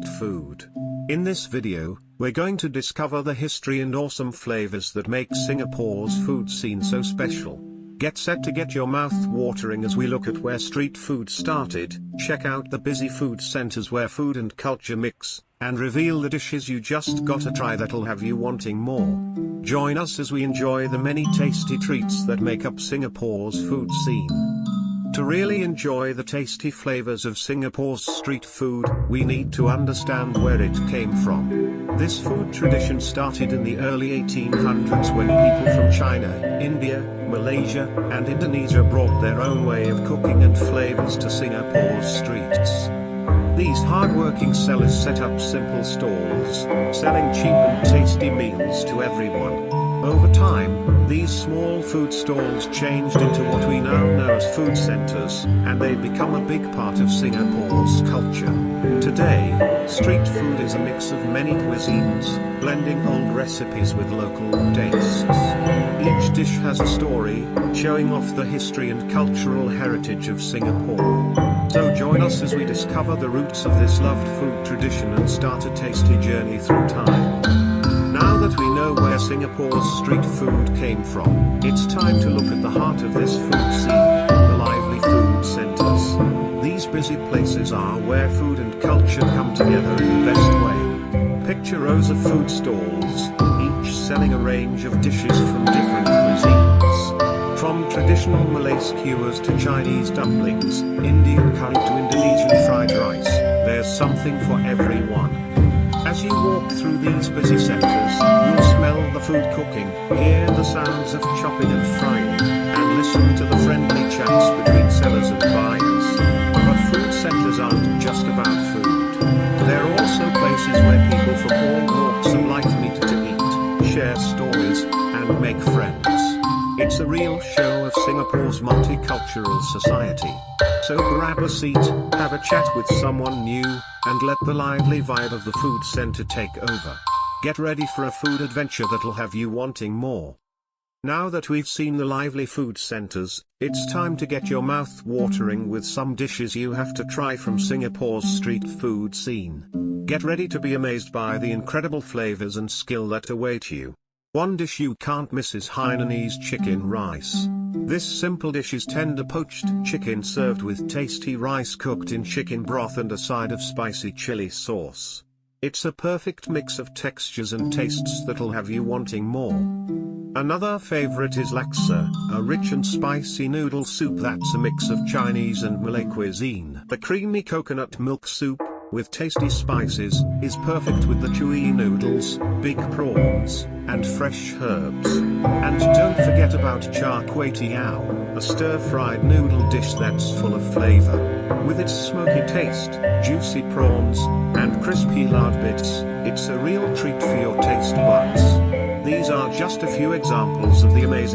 street food. In this video, we're going to discover the history and awesome flavors that make Singapore's food scene so special. Get set to get your mouth watering as we look at where street food started, check out the busy food centers where food and culture mix, and reveal the dishes you just gotta try that'll have you wanting more. Join us as we enjoy the many tasty treats that make up Singapore's food scene. To really enjoy the tasty flavors of Singapore's street food, we need to understand where it came from. This food tradition started in the early 1800s when people from China, India, Malaysia, and Indonesia brought their own way of cooking and flavors to Singapore's streets. These hardworking sellers set up simple stalls, selling cheap and tasty meals to everyone. Over time, these small food stalls changed into what we now know as food centers, and they've become a big part of Singapore's culture. Today, street food is a mix of many cuisines, blending old recipes with local tastes. Each dish has a story, showing off the history and cultural heritage of Singapore. So join us as we discover the roots of this loved food tradition and start a tasty journey through time. Now that we know where Singapore's street food came from, it's time to look at the heart of this food scene, the lively food centers. These busy places are where food and culture come together in the best way. Picture rows of food stalls, each selling a range of dishes from different cuisines. From traditional Malay skewers to Chinese dumplings, Indian curry to Indonesian fried rice, there's something for everyone. As you walk through these busy centers, you'll smell the food cooking, hear the sounds of chopping and frying, and listen to the friendly chats between sellers and buyers. But food centers aren't just about food. They're also places where people from all walks of life meet to eat, share stories, and make friends. It's a real show of Singapore's multicultural society. So grab a seat, have a chat with someone new, and let the lively vibe of the food center take over. Get ready for a food adventure that'll have you wanting more. Now that we've seen the lively food centers, it's time to get your mouth watering with some dishes you have to try from Singapore's street food scene. Get ready to be amazed by the incredible flavors and skill that await you. One dish you can't miss is Hainanese chicken rice. This simple dish is tender poached chicken served with tasty rice cooked in chicken broth and a side of spicy chili sauce. It's a perfect mix of textures and tastes that'll have you wanting more. Another favorite is laksa, a rich and spicy noodle soup that's a mix of Chinese and Malay cuisine. The creamy coconut milk soup, with tasty spices, is perfect with the chewy noodles, big prawns, and fresh herbs. And don't forget about char kway teow, a stir-fried noodle dish that's full of flavor. With its smoky taste, juicy prawns, and crispy lard bits, it's a real treat for your taste buds. These are just a few examples of the amazing